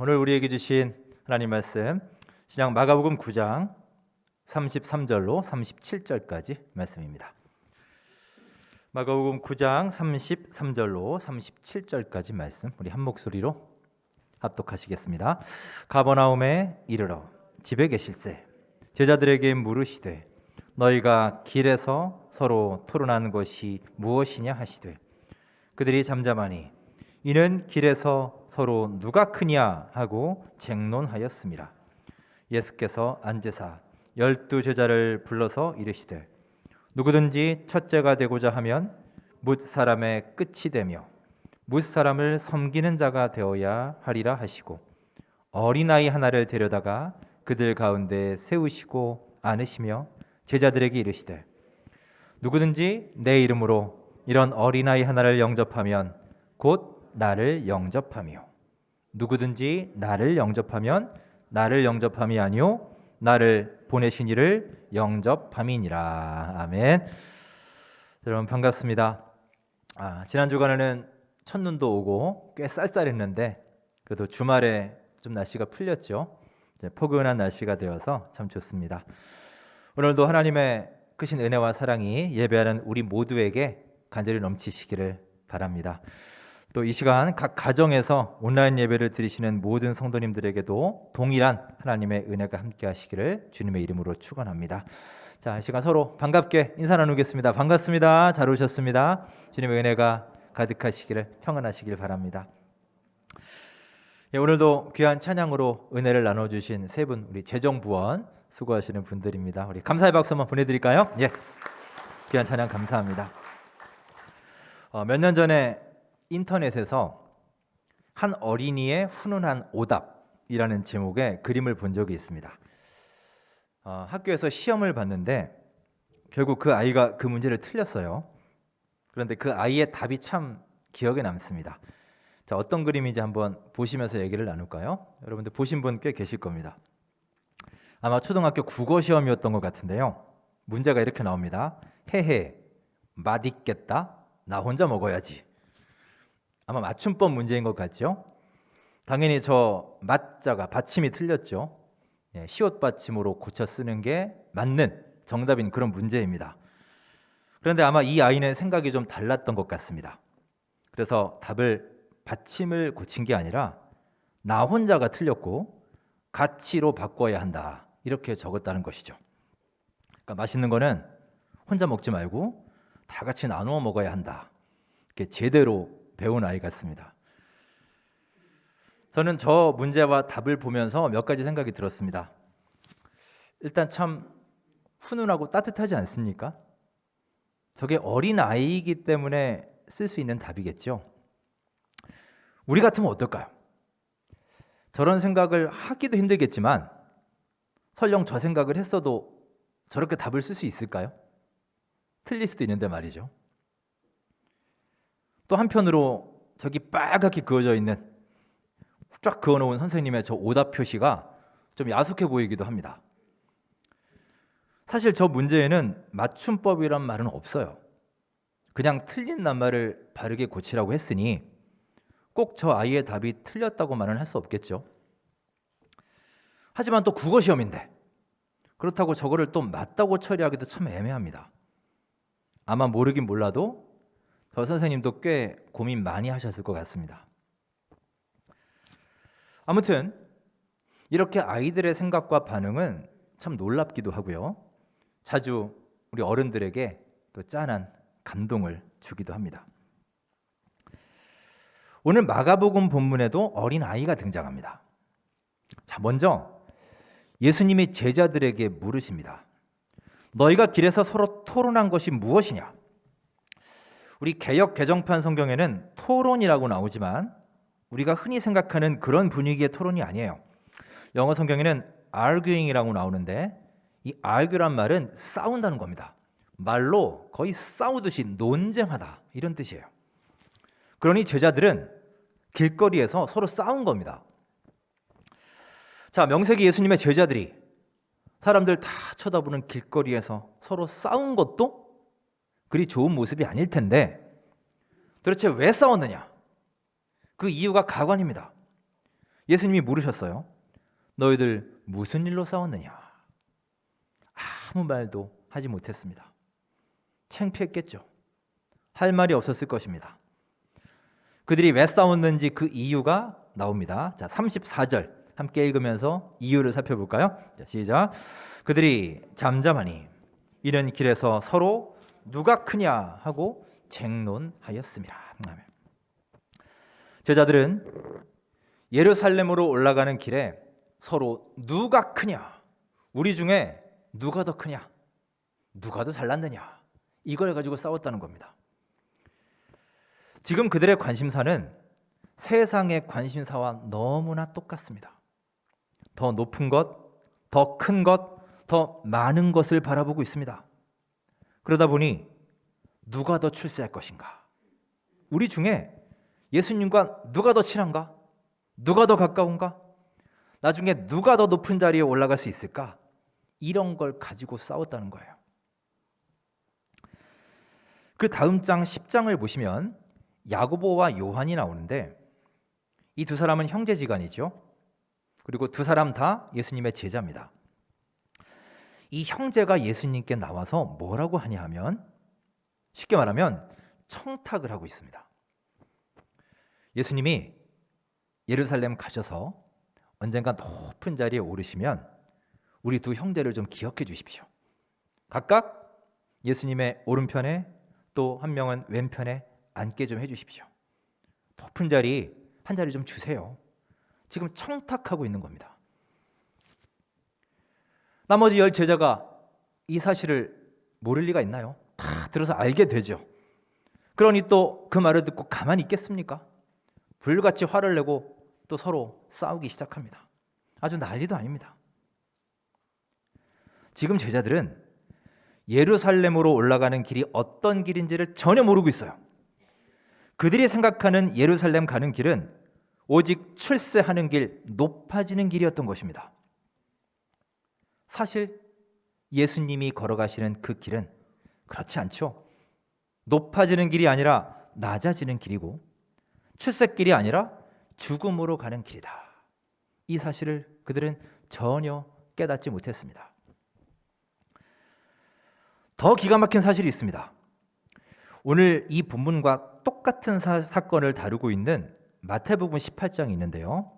오늘 우리에게 주신 하나님 말씀 신약 마가복음 9장 33절로 37절까지 말씀입니다. 마가복음 9장 33절로 37절까지 말씀 우리 한 목소리로 합독하시겠습니다. 가버나움에 이르러 집에 계실새 제자들에게 물으시되 너희가 길에서 서로 토론하는 것이 무엇이냐 하시되 그들이 잠잠하니 이는 길에서 서로 누가 크냐 하고 쟁론하였습니다. 예수께서 앉으사 12 제자를 불러서 이르시되 누구든지 첫째가 되고자 하면 뭇 사람의 끝이 되며 뭇 사람을 섬기는 자가 되어야 하리라 하시고 어린아이 하나를 데려다가 그들 가운데 세우시고 안으시며 제자들에게 이르시되 누구든지 내 이름으로 이런 어린아이 하나를 영접하면 곧 나를 영접하며 누구든지 나를 영접하면 나를 영접함이 아니요 나를 보내신 이를 영접함이니라. 아멘. 여러분 반갑습니다. 지난 주간에는 첫눈도 오고 꽤 쌀쌀했는데 그래도 주말에 좀 날씨가 풀렸죠. 이제 포근한 날씨가 되어서 참 좋습니다. 오늘도 하나님의 크신 은혜와 사랑이 예배하는 우리 모두에게 간절히 넘치시기를 바랍니다. 또 이 시간 각 가정에서 온라인 예배를 드리시는 모든 성도님들에게도 동일한 하나님의 은혜가 함께 하시기를 주님의 이름으로 축원합니다. 자, 이 시간 서로 반갑게 인사 나누겠습니다. 반갑습니다. 잘 오셨습니다. 주님의 은혜가 가득하시기를 평안하시길 바랍니다. 오늘도 귀한 찬양으로 은혜를 나눠주신 세 분 우리 재정부원 수고하시는 분들입니다. 우리 감사의 박수 한번 보내드릴까요? 예, 귀한 찬양 감사합니다. 몇 년 전에 인터넷에서 한 어린이의 훈훈한 오답이라는 제목의 그림을 본 적이 있습니다. 학교에서 시험을 봤는데 결국 그 아이가 그 문제를 틀렸어요. 그런데 그 아이의 답이 참 기억에 남습니다. 자, 어떤 그림인지 한번 보시면서 얘기를 나눌까요? 여러분들 보신 분 꽤 계실 겁니다. 아마 초등학교 국어 시험이었던 것 같은데요. 문제가 이렇게 나옵니다. 헤헤, 맛있겠다. 나 혼자 먹어야지. 아마 맞춤법 문제인 것 같죠? 당연히 저 맞자가 받침이 틀렸죠. 시옷 받침으로 고쳐 쓰는 게 맞는 정답인 그런 문제입니다. 그런데 아마 이 아이는 생각이 좀 달랐던 것 같습니다. 그래서 답을 받침을 고친 게 아니라 나 혼자가 틀렸고 가치로 바꿔야 한다 이렇게 적었다는 것이죠. 그러니까 맛있는 거는 혼자 먹지 말고 다 같이 나누어 먹어야 한다. 이렇게 제대로 배운 아이 같습니다. 저는 저 문제와 답을 보면서 몇 가지 생각이 들었습니다. 일단 참 훈훈하고 따뜻하지 않습니까? 저게 어린 아이이기 때문에 쓸 수 있는 답이겠죠. 우리 같으면 어떨까요? 저런 생각을 하기도 힘들겠지만 설령 저 생각을 했어도 저렇게 답을 쓸 수 있을까요? 틀릴 수도 있는데 말이죠. 또 한편으로 저기 빨갛게 그어져 있는 쫙 그어놓은 선생님의 저 오답 표시가 좀 야속해 보이기도 합니다. 사실 저 문제에는 맞춤법이란 말은 없어요. 그냥 틀린 낱말을 바르게 고치라고 했으니 꼭 저 아이의 답이 틀렸다고만은 할 수 없겠죠. 하지만 또 국어 시험인데 그렇다고 저거를 또 맞다고 처리하기도 참 애매합니다. 아마 모르긴 몰라도 저 선생님도 꽤 고민 많이 하셨을 것 같습니다. 아무튼 이렇게 아이들의 생각과 반응은 참 놀랍기도 하고요. 자주 우리 어른들에게 또 짠한 감동을 주기도 합니다. 오늘 마가복음 본문에도 어린 아이가 등장합니다. 자, 먼저 예수님이 제자들에게 물으십니다. 너희가 길에서 서로 토론한 것이 무엇이냐? 우리 개역 개정판 성경에는 토론이라고 나오지만 우리가 흔히 생각하는 그런 분위기의 토론이 아니에요. 영어 성경에는 arguing이라고 나오는데 이 argue란 말은 싸운다는 겁니다. 말로 거의 싸우듯이 논쟁하다 이런 뜻이에요. 그러니 제자들은 길거리에서 서로 싸운 겁니다. 자, 명세기 예수님의 제자들이 사람들 다 쳐다보는 길거리에서 서로 싸운 것도 그리 좋은 모습이 아닐 텐데 도대체 왜 싸웠느냐? 그 이유가 가관입니다. 예수님이 물으셨어요. 너희들 무슨 일로 싸웠느냐? 아무 말도 하지 못했습니다. 창피했겠죠. 할 말이 없었을 것입니다. 그들이 왜 싸웠는지 그 이유가 나옵니다. 자, 34절 함께 읽으면서 이유를 살펴볼까요? 자, 시작. 그들이 잠잠하니 이른 길에서 서로 누가 크냐 하고 쟁론하였습니다. 제자들은 예루살렘으로 올라가는 길에 서로 누가 크냐, 우리 중에 누가 더 크냐, 누가 더 잘났느냐, 이걸 가지고 싸웠다는 겁니다. 지금 그들의 관심사는 세상의 관심사와 너무나 똑같습니다. 더 높은 것, 더 큰 것, 더 많은 것을 바라보고 있습니다. 그러다 보니 누가 더 출세할 것인가? 우리 중에 예수님과 누가 더 친한가? 누가 더 가까운가? 나중에 누가 더 높은 자리에 올라갈 수 있을까? 이런 걸 가지고 싸웠다는 거예요. 그 다음 장 10장을 보시면 야고보와 요한이 나오는데 이 두 사람은 형제지간이죠. 그리고 두 사람 다 예수님의 제자입니다. 이 형제가 예수님께 나와서 뭐라고 하냐 하면 쉽게 말하면 청탁을 하고 있습니다. 예수님이 예루살렘 가셔서 언젠가 높은 자리에 오르시면 우리 두 형제를 좀 기억해 주십시오. 각각 예수님의 오른편에 또 한 명은 왼편에 앉게 좀 해주십시오. 높은 자리 한 자리 좀 주세요. 지금 청탁하고 있는 겁니다. 나머지 10 제자가 이 사실을 모를 리가 있나요? 다 들어서 알게 되죠. 그러니 또 그 말을 듣고 가만히 있겠습니까? 불같이 화를 내고 또 서로 싸우기 시작합니다. 아주 난리도 아닙니다. 지금 제자들은 예루살렘으로 올라가는 길이 어떤 길인지를 전혀 모르고 있어요. 그들이 생각하는 예루살렘 가는 길은 오직 출세하는 길, 높아지는 길이었던 것입니다. 사실 예수님이 걸어가시는 그 길은 그렇지 않죠. 높아지는 길이 아니라 낮아지는 길이고 출세길이 아니라 죽음으로 가는 길이다. 이 사실을 그들은 전혀 깨닫지 못했습니다. 더 기가 막힌 사실이 있습니다. 오늘 이 본문과 똑같은 사건을 다루고 있는 마태복음 18장이 있는데요.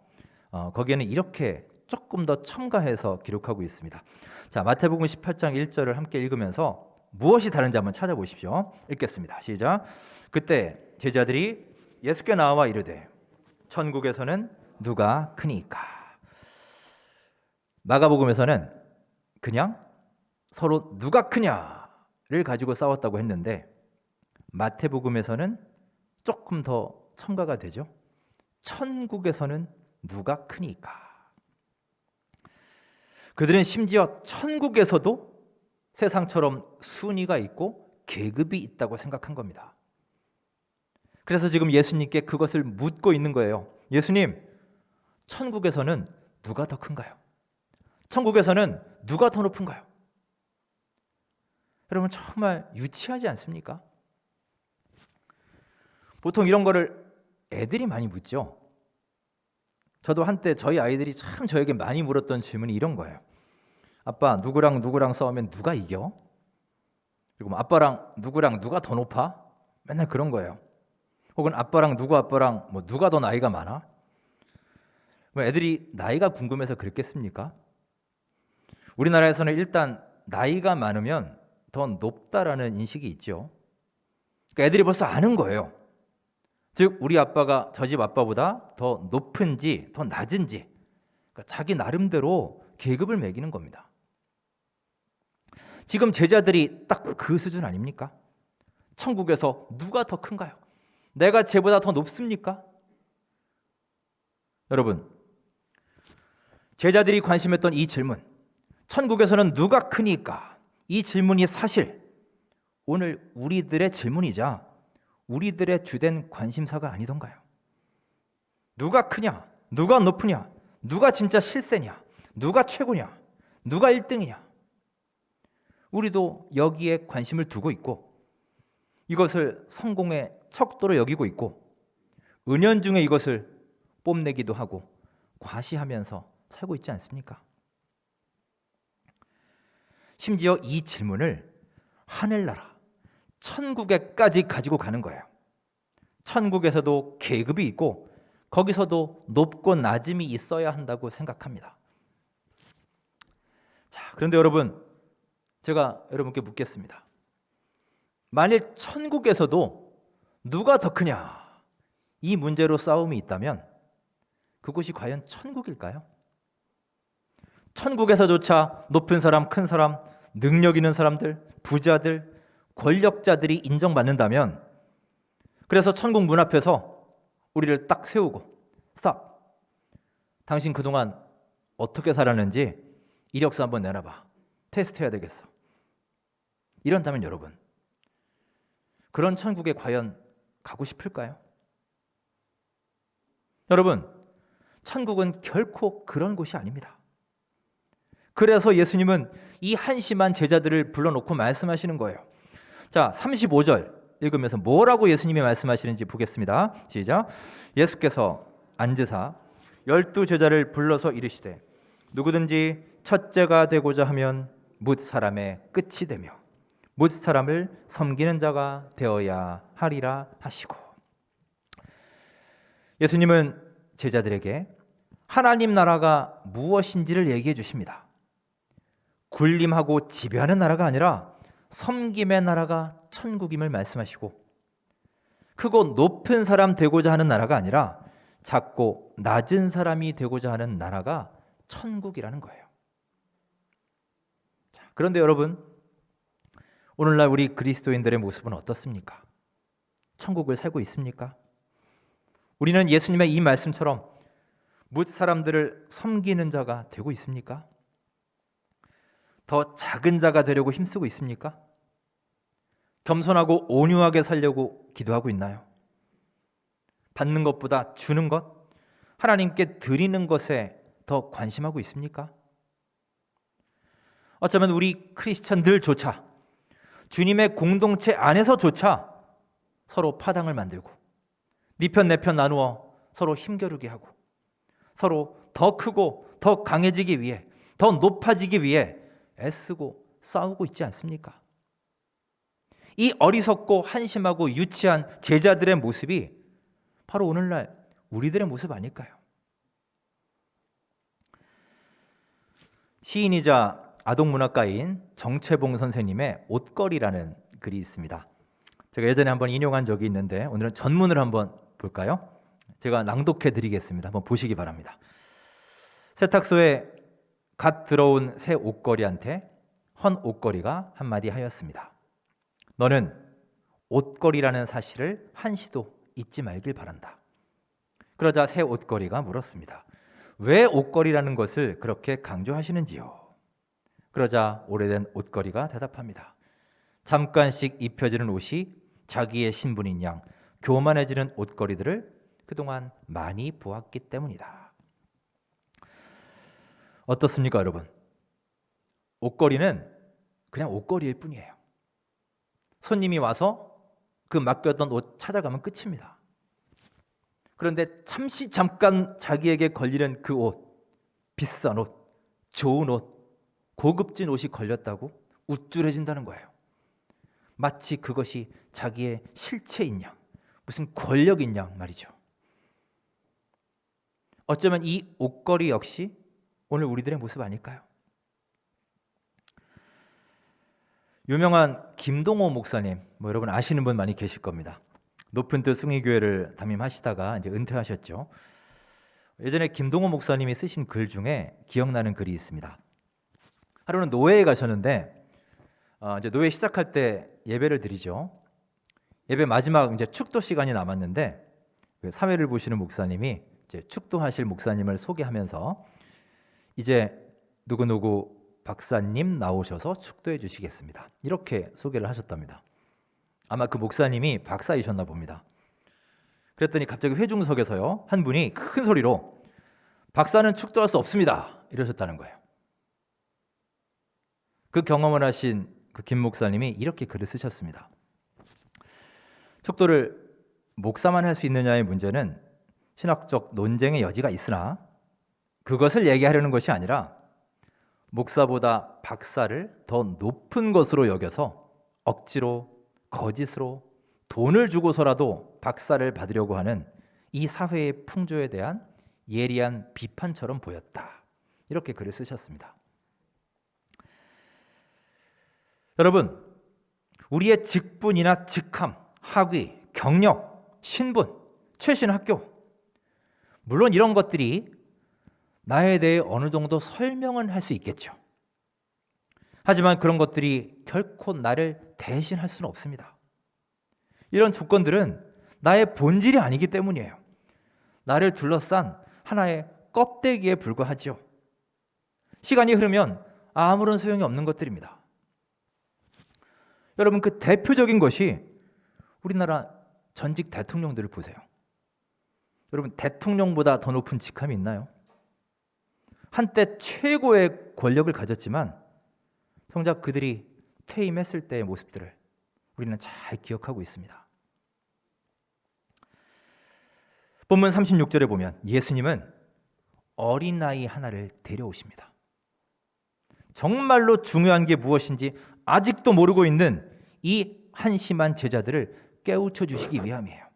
거기에는 이렇게 조금 더 첨가해서 기록하고 있습니다. 자, 마태복음 18장 1절을 함께 읽으면서 무엇이 다른지 한번 찾아보십시오. 읽겠습니다. 시작. 그때 제자들이 예수께 나와 이르되 천국에서는 누가 크니까? 마가복음에서는 그냥 서로 누가 크냐를 가지고 싸웠다고 했는데 마태복음에서는 조금 더 첨가가 되죠. 천국에서는 누가 크니까? 그들은 심지어 천국에서도 세상처럼 순위가 있고 계급이 있다고 생각한 겁니다. 그래서 지금 예수님께 그것을 묻고 있는 거예요. 예수님, 천국에서는 누가 더 큰가요? 천국에서는 누가 더 높은가요? 여러분 정말 유치하지 않습니까? 보통 이런 거를 애들이 많이 묻죠. 저도 한때 저희 아이들이 참 저에게 많이 물었던 질문이 이런 거예요. 아빠, 누구랑 누구랑 싸우면 누가 이겨? 그리고 아빠랑 누가 더 높아? 맨날 그런 거예요. 혹은 아빠랑 누가 더 나이가 많아? 애들이 나이가 궁금해서 그랬겠습니까? 우리나라에서는 일단 나이가 많으면 더 높다라는 인식이 있죠. 그러니까 애들이 벌써 아는 거예요. 즉 우리 아빠가 저 집 아빠보다 더 높은지 더 낮은지, 그러니까 자기 나름대로 계급을 매기는 겁니다. 지금 제자들이 딱 그 수준 아닙니까? 천국에서 누가 더 큰가요? 내가 쟤보다 더 높습니까? 여러분, 제자들이 관심했던 이 질문, 천국에서는 누가 크니까? 이 질문이 사실 오늘 우리들의 질문이자 우리들의 주된 관심사가 아니던가요? 누가 크냐? 누가 높으냐? 누가 진짜 실세냐? 누가 최고냐? 누가 1등이냐? 우리도 여기에 관심을 두고 있고 이것을 성공의 척도로 여기고 있고 은연중에 이것을 뽐내기도 하고 과시하면서 살고 있지 않습니까? 심지어 이 질문을 하늘나라, 천국에까지 가지고 가는 거예요. 천국에서도 계급이 있고 거기서도 높고 낮음이 있어야 한다고 생각합니다. 자, 그런데 여러분, 제가 여러분께 묻겠습니다. 만일 천국에서도 누가 더 크냐, 이 문제로 싸움이 있다면 그곳이 과연 천국일까요? 천국에서조차 높은 사람, 큰 사람, 능력 있는 사람들, 부자들, 권력자들이 인정받는다면, 그래서 천국 문 앞에서 우리를 딱 세우고 스탑, 당신 그동안 어떻게 살았는지 이력서 한번 내놔봐, 테스트해야 되겠어, 이런다면 여러분, 그런 천국에 과연 가고 싶을까요? 여러분, 천국은 결코 그런 곳이 아닙니다. 그래서 예수님은 이 한심한 제자들을 불러놓고 말씀하시는 거예요. 자, 35절 읽으면서 뭐라고 예수님이 말씀하시는지 보겠습니다. 시작. 예수께서 앉으사 12 제자를 불러서 이르시되 누구든지 첫째가 되고자 하면 뭇 사람의 끝이 되며 뭇 사람을 섬기는 자가 되어야 하리라 하시고, 예수님은 제자들에게 하나님 나라가 무엇인지를 얘기해 주십니다. 군림하고 지배하는 나라가 아니라 섬김의 나라가 천국임을 말씀하시고, 크고 높은 사람 되고자 하는 나라가 아니라 작고 낮은 사람이 되고자 하는 나라가 천국이라는 거예요. 그런데 여러분, 오늘날 우리 그리스도인들의 모습은 어떻습니까? 천국을 살고 있습니까? 우리는 예수님의 이 말씀처럼 뭇 사람들을 섬기는 자가 되고 있습니까? 더 작은 자가 되려고 힘쓰고 있습니까? 겸손하고 온유하게 살려고 기도하고 있나요? 받는 것보다 주는 것, 하나님께 드리는 것에 더 관심하고 있습니까? 어쩌면 우리 크리스천들조차 주님의 공동체 안에서조차 서로 파당을 만들고 네 편 내 편 나누어 서로 힘겨루게 하고 서로 더 크고 더 강해지기 위해, 더 높아지기 위해 애쓰고 싸우고 있지 않습니까? 이 어리석고 한심하고 유치한 제자들의 모습이 바로 오늘날 우리들의 모습 아닐까요? 시인이자 아동문학가인 정채봉 선생님의 옷걸이라는 글이 있습니다. 제가 예전에 한번 인용한 적이 있는데 오늘은 전문을 한번 볼까요? 제가 낭독해 드리겠습니다. 한번 보시기 바랍니다. 세탁소에 갓 들어온 새 옷걸이한테 헌 옷걸이가 한마디 하였습니다. 너는 옷걸이라는 사실을 한시도 잊지 말길 바란다. 그러자 새 옷걸이가 물었습니다. 왜 옷걸이라는 것을 그렇게 강조하시는지요? 그러자 오래된 옷걸이가 대답합니다. 잠깐씩 입혀지는 옷이 자기의 신분인 양 교만해지는 옷걸이들을 그동안 많이 보았기 때문이다. 어떻습니까, 여러분? 옷걸이는 그냥 옷걸이일 뿐이에요. 손님이 와서 그 맡겼던 옷 찾아가면 끝입니다. 그런데 잠깐 자기에게 걸리는 그 옷, 비싼 옷, 좋은 옷, 고급진 옷이 걸렸다고 우쭐해진다는 거예요. 마치 그것이 자기의 실체인 양, 무슨 권력인 양 말이죠. 어쩌면 이 옷걸이 역시 오늘 우리들의 모습 아닐까요? 유명한 김동호 목사님, 여러분 아시는 분 많이 계실 겁니다. 높은 뜻 숭의교회를 담임하시다가 이제 은퇴하셨죠. 예전에 김동호 목사님이 쓰신 글 중에 기억나는 글이 있습니다. 하루는 노회에 가셨는데 이제 노회 시작할 때 예배를 드리죠. 예배 마지막 이제 축도 시간이 남았는데 그 사회를 보시는 목사님이 이제 축도하실 목사님을 소개하면서 이제 누구누구 박사님 나오셔서 축도해 주시겠습니다. 이렇게 소개를 하셨답니다. 아마 그 목사님이 박사이셨나 봅니다. 그랬더니 갑자기 회중석에서요 한 분이 큰 소리로 박사는 축도할 수 없습니다 이러셨다는 거예요. 그 경험을 하신 그 김 목사님이 이렇게 글을 쓰셨습니다. 축도를 목사만 할 수 있느냐의 문제는 신학적 논쟁의 여지가 있으나 그것을 얘기하려는 것이 아니라 목사보다 박사를 더 높은 것으로 여겨서 억지로 거짓으로 돈을 주고서라도 박사를 받으려고 하는 이 사회의 풍조에 대한 예리한 비판처럼 보였다. 이렇게 글을 쓰셨습니다. 여러분, 우리의 직분이나 직함, 학위, 경력, 신분, 최신 학교, 물론 이런 것들이 나에 대해 어느 정도 설명은 할 수 있겠죠. 하지만 그런 것들이 결코 나를 대신할 수는 없습니다. 이런 조건들은 나의 본질이 아니기 때문이에요. 나를 둘러싼 하나의 껍데기에 불과하죠. 시간이 흐르면 아무런 소용이 없는 것들입니다. 여러분, 그 대표적인 것이 우리나라 전직 대통령들을 보세요. 여러분, 대통령보다 더 높은 직함이 있나요? 한때 최고의 권력을 가졌지만 정작 그들이 퇴임했을 때의 모습들을 우리는 잘 기억하고 있습니다. 본문 36절에 보면 예수님은 어린아이 하나를 데려오십니다. 정말로 중요한 게 무엇인지 아직도 모르고 있는 이 한심한 제자들을 깨우쳐 주시기 위함이에요.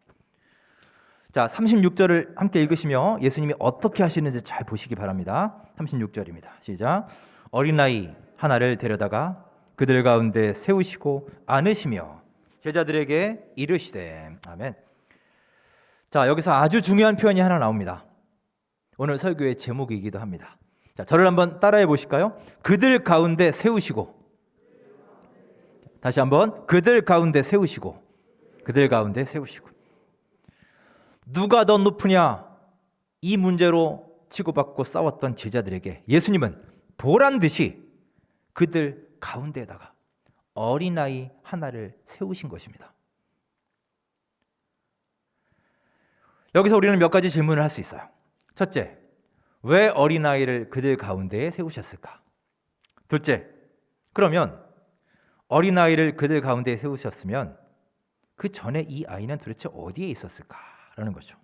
자, 36절을 함께 읽으시며 예수님이 어떻게 하시는지 잘 보시기 바랍니다. 36절입니다. 시작. 어린아이 하나를 데려다가 그들 가운데 세우시고 안으시며 제자들에게 이르시되. 아멘. 자, 여기서 아주 중요한 표현이 하나 나옵니다. 오늘 설교의 제목이기도 합니다. 자, 저를 한번 따라해 보실까요? 그들 가운데 세우시고. 다시 한번 그들 가운데 세우시고. 그들 가운데 세우시고. 누가 더 높으냐? 이 문제로 치고받고 싸웠던 제자들에게 예수님은 보란 듯이 그들 가운데에다가 어린아이 하나를 세우신 것입니다. 여기서 우리는 몇 가지 질문을 할 수 있어요. 첫째, 왜 어린아이를 그들 가운데에 세우셨을까? 둘째, 그러면 어린아이를 그들 가운데에 세우셨으면 그 전에 이 아이는 도대체 어디에 있었을까라는 거죠.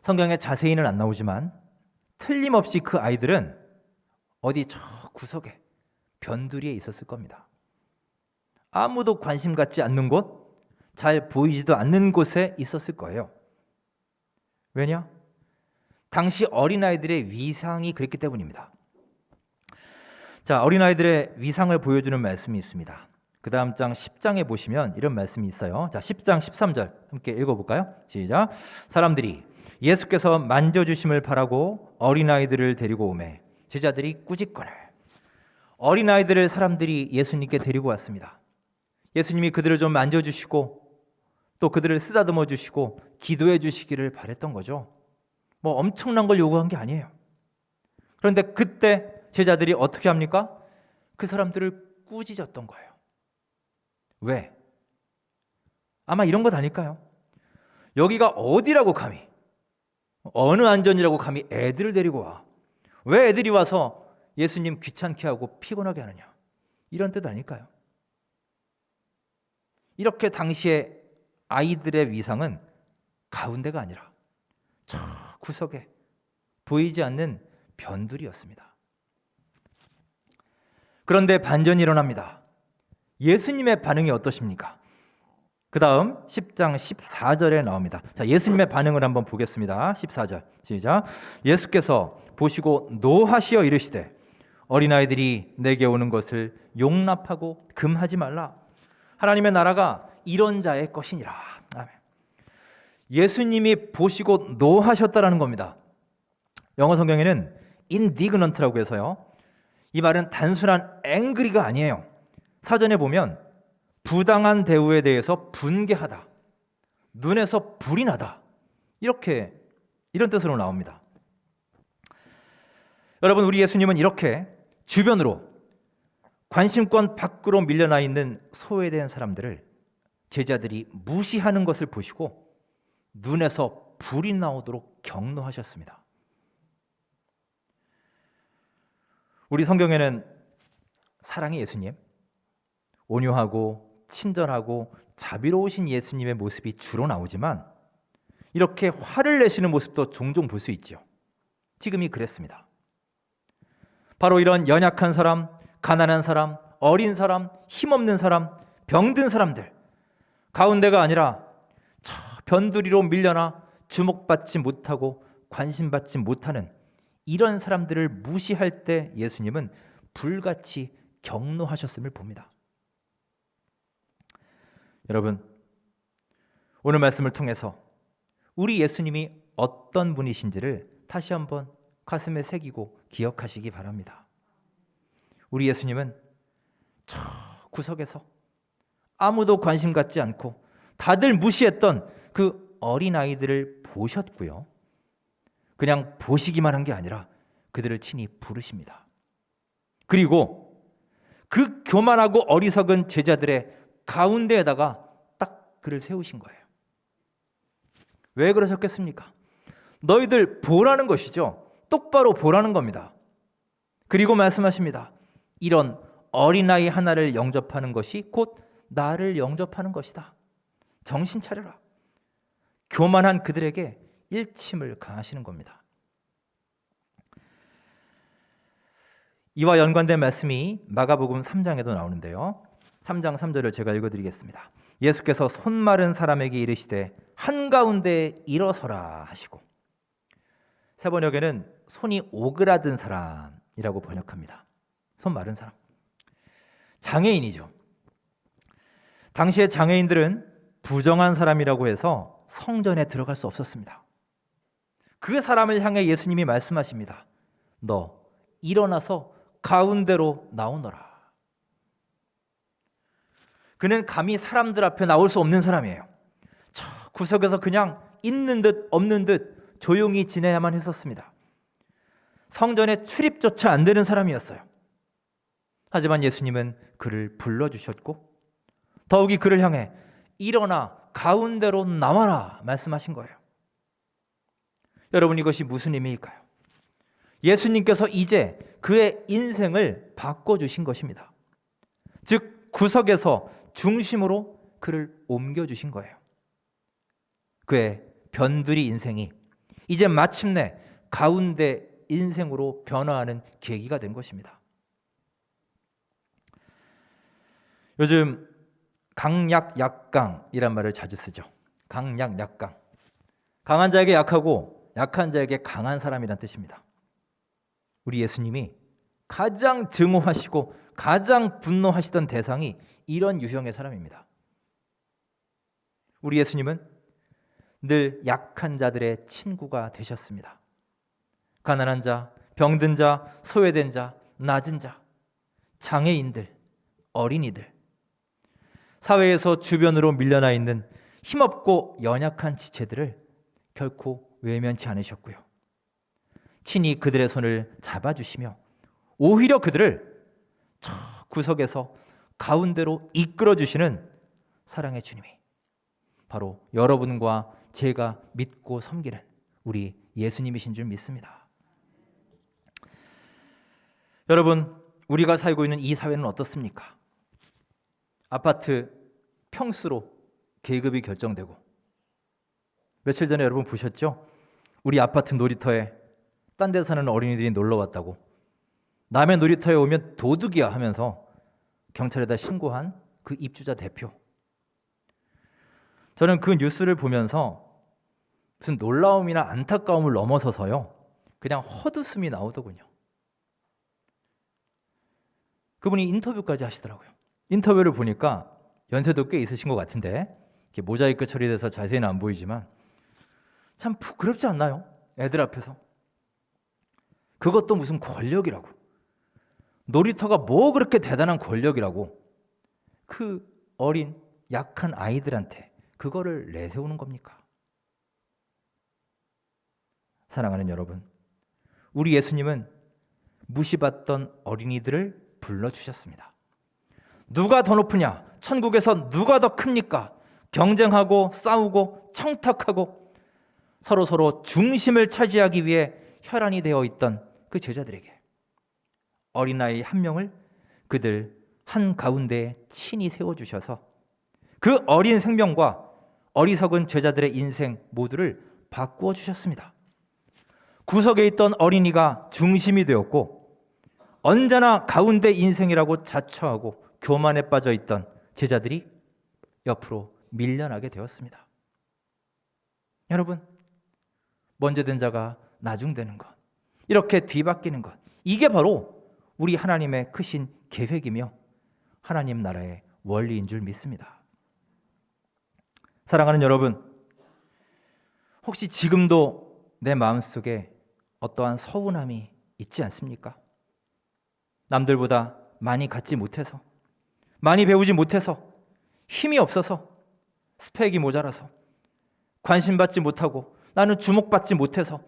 성경에 자세히는 안 나오지만 틀림없이 그 아이들은 어디 저 구석에 변두리에 있었을 겁니다. 아무도 관심 갖지 않는 곳, 잘 보이지도 않는 곳에 있었을 거예요. 왜냐? 당시 어린아이들의 위상이 그랬기 때문입니다. 자, 어린아이들의 위상을 보여주는 말씀이 있습니다. 그 다음 장 10장에 보시면 이런 말씀이 있어요. 자, 10장 13절 함께 읽어볼까요? 시작. 사람들이 예수께서 만져주심을 바라고 어린아이들을 데리고 오매 제자들이 꾸짖거늘. 어린아이들을 사람들이 예수님께 데리고 왔습니다. 예수님이 그들을 좀 만져주시고 또 그들을 쓰다듬어 주시고 기도해 주시기를 바랬던 거죠. 뭐 엄청난 걸 요구한 게 아니에요. 그런데 그때 제자들이 어떻게 합니까? 그 사람들을 꾸짖었던 거예요. 왜? 아마 이런 것 아닐까요? 여기가 어디라고 감히, 어느 안전이라고 감히 애들을 데리고 와? 왜 애들이 와서 예수님 귀찮게 하고 피곤하게 하느냐? 이런 뜻 아닐까요? 이렇게 당시에 아이들의 위상은 가운데가 아니라 저 구석에 보이지 않는 변두리였습니다. 그런데 반전이 일어납니다. 예수님의 반응이 어떠십니까? 그 다음 10장 14절에 나옵니다. 자, 예수님의 반응을 한번 보겠습니다. 14절 시작. 예수께서 보시고 노하시어 이르시되 어린아이들이 내게 오는 것을 용납하고 금하지 말라. 하나님의 나라가 이런 자의 것이니라. 아멘. 예수님이 보시고 노하셨다라는 겁니다. 영어 성경에는 indignant라고 해서요. 이 말은 단순한 angry가 아니에요. 사전에 보면 부당한 대우에 대해서 분개하다, 눈에서 불이 나다, 이런 뜻으로 나옵니다. 여러분, 우리 예수님은 이렇게 주변으로 관심권 밖으로 밀려나 있는 소외된 사람들을 제자들이 무시하는 것을 보시고 눈에서 불이 나오도록 격노하셨습니다. 우리 성경에는 사랑의 예수님, 온유하고 친절하고 자비로우신 예수님의 모습이 주로 나오지만 이렇게 화를 내시는 모습도 종종 볼 수 있죠. 지금이 그랬습니다. 바로 이런 연약한 사람, 가난한 사람, 어린 사람, 힘없는 사람, 병든 사람들 가운데가 아니라 저 변두리로 밀려나 주목받지 못하고 관심받지 못하는 이런 사람들을 무시할 때 예수님은 불같이 격노하셨음을 봅니다. 여러분, 오늘 말씀을 통해서 우리 예수님이 어떤 분이신지를 다시 한번 가슴에 새기고 기억하시기 바랍니다. 우리 예수님은 저 구석에서 아무도 관심 갖지 않고 다들 무시했던 그 어린아이들을 보셨고요. 그냥 보시기만 한 게 아니라 그들을 친히 부르십니다. 그리고 그 교만하고 어리석은 제자들의 가운데에다가 딱 그를 세우신 거예요. 왜 그러셨겠습니까? 너희들 보라는 것이죠. 똑바로 보라는 겁니다. 그리고 말씀하십니다. 이런 어린아이 하나를 영접하는 것이 곧 나를 영접하는 것이다. 정신 차려라. 교만한 그들에게 일침을 가하시는 겁니다. 이와 연관된 말씀이 마가복음 3장에도 나오는데요. 3장 3절을 제가 읽어드리겠습니다. 예수께서 손 마른 사람에게 이르시되 한가운데 일어서라 하시고, 세 번역에는 손이 오그라든 사람이라고 번역합니다. 손 마른 사람, 장애인이죠. 당시의 장애인들은 부정한 사람이라고 해서 성전에 들어갈 수 없었습니다. 그 사람을 향해 예수님이 말씀하십니다. 너 일어나서 가운데로 나오너라. 그는 감히 사람들 앞에 나올 수 없는 사람이에요. 저 구석에서 그냥 있는 듯 없는 듯 조용히 지내야만 했었습니다. 성전에 출입조차 안 되는 사람이었어요. 하지만 예수님은 그를 불러주셨고 더욱이 그를 향해 일어나 가운데로 나와라 말씀하신 거예요. 여러분, 이것이 무슨 의미일까요? 예수님께서 이제 그의 인생을 바꿔주신 것입니다. 즉 구석에서 중심으로 그를 옮겨주신 거예요. 그의 변두리 인생이 이제 마침내 가운데 인생으로 변화하는 계기가 된 것입니다. 요즘 강약약강이란 말을 자주 쓰죠. 강약약강. 강한 자에게 약하고 약한 자에게 강한 사람이란 뜻입니다. 우리 예수님이 가장 증오하시고 가장 분노하시던 대상이 이런 유형의 사람입니다. 우리 예수님은 늘 약한 자들의 친구가 되셨습니다. 가난한 자, 병든 자, 소외된 자, 낮은 자, 장애인들, 어린이들, 사회에서 주변으로 밀려나 있는 힘없고 연약한 지체들을 결코 외면치 않으셨고요. 친히 그들의 손을 잡아주시며 오히려 그들을 저 구석에서 가운데로 이끌어주시는 사랑의 주님이 바로 여러분과 제가 믿고 섬기는 우리 예수님이신 줄 믿습니다. 여러분, 우리가 살고 있는 이 사회는 어떻습니까? 아파트 평수로 계급이 결정되고, 며칠 전에 여러분 보셨죠? 우리 아파트 놀이터에 딴 데 사는 어린이들이 놀러 왔다고 남의 놀이터에 오면 도둑이야 하면서 경찰에다 신고한 그 입주자 대표. 저는 그 뉴스를 보면서 무슨 놀라움이나 안타까움을 넘어서서요, 그냥 헛웃음이 나오더군요. 그분이 인터뷰까지 하시더라고요. 인터뷰를 보니까 연세도 꽤 있으신 것 같은데 이렇게 모자이크 처리돼서 자세히는 안 보이지만 참 부끄럽지 않나요? 애들 앞에서. 그것도 무슨 권력이라고. 놀이터가 뭐 그렇게 대단한 권력이라고 그 어린 약한 아이들한테 그거를 내세우는 겁니까? 사랑하는 여러분, 우리 예수님은 무시받던 어린이들을 불러주셨습니다. 누가 더 높으냐? 천국에서 누가 더 큽니까? 경쟁하고 싸우고 청탁하고 서로 중심을 차지하기 위해 혈안이 되어 있던 그 제자들에게 어린아이 한 명을 그들 한가운데에 친히 세워주셔서 그 어린 생명과 어리석은 제자들의 인생 모두를 바꾸어 주셨습니다. 구석에 있던 어린이가 중심이 되었고 언제나 가운데 인생이라고 자처하고 교만에 빠져 있던 제자들이 옆으로 밀려나게 되었습니다. 여러분, 먼저 된 자가 나중되는 것, 이렇게 뒤바뀌는 것, 이게 바로 우리 하나님의 크신 계획이며 하나님 나라의 원리인 줄 믿습니다. 사랑하는 여러분, 혹시 지금도 내 마음속에 어떠한 서운함이 있지 않습니까? 남들보다 많이 갖지 못해서, 많이 배우지 못해서, 힘이 없어서, 스펙이 모자라서, 관심받지 못하고, 나는 주목받지 못해서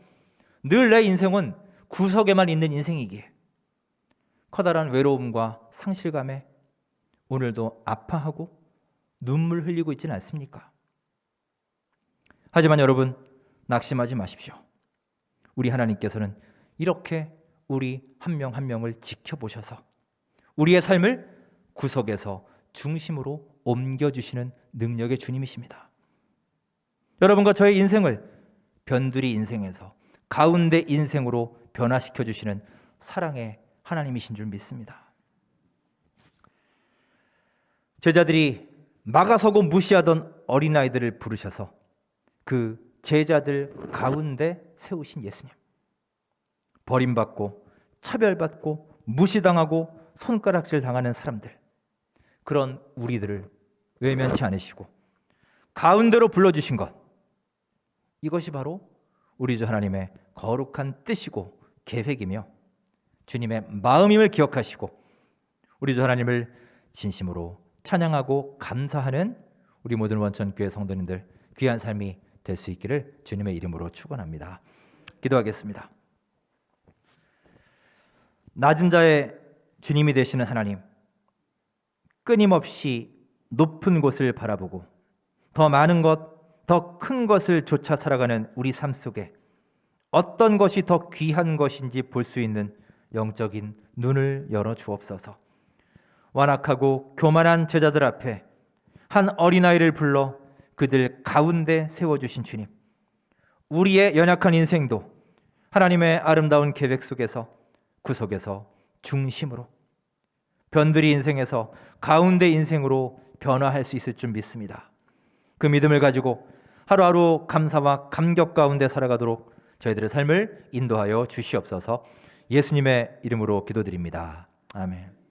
늘 내 인생은 구석에만 있는 인생이기에 커다란 외로움과 상실감에 오늘도 아파하고 눈물 흘리고 있지는 않습니까? 하지만 여러분, 낙심하지 마십시오. 우리 하나님께서는 이렇게 우리 한 명 한 명을 지켜보셔서 우리의 삶을 구석에서 중심으로 옮겨주시는 능력의 주님이십니다. 여러분과 저의 인생을 변두리 인생에서 가운데 인생으로 변화시켜 주시는 사랑의 하나님이신 줄 믿습니다. 제자들이 막아서고 무시하던 어린아이들을 부르셔서 그 제자들 가운데 세우신 예수님, 버림받고 차별받고 무시당하고 손가락질 당하는 사람들, 그런 우리들을 외면치 않으시고 가운데로 불러주신 것, 이것이 바로 우리 주 하나님의 거룩한 뜻이고 계획이며 주님의 마음임을 기억하시고 우리 주 하나님을 진심으로 찬양하고 감사하는 우리 모든 원천교회 성도님들 귀한 삶이 될 수 있기를 주님의 이름으로 축원합니다. 기도하겠습니다. 낮은 자의 주님이 되시는 하나님, 끊임없이 높은 곳을 바라보고 더 많은 것, 더 큰 것을 쫓아 살아가는 우리 삶 속에 어떤 것이 더 귀한 것인지 볼 수 있는 영적인 눈을 열어 주옵소서. 완악하고 교만한 제자들 앞에 한 어린아이를 불러 그들 가운데 세워주신 주님, 우리의 연약한 인생도 하나님의 아름다운 계획 속에서 구석에서 중심으로, 변두리 인생에서 가운데 인생으로 변화할 수 있을 줄 믿습니다. 그 믿음을 가지고 하루하루 감사와 감격 가운데 살아가도록 저희들의 삶을 인도하여 주시옵소서. 예수님의 이름으로 기도드립니다. 아멘.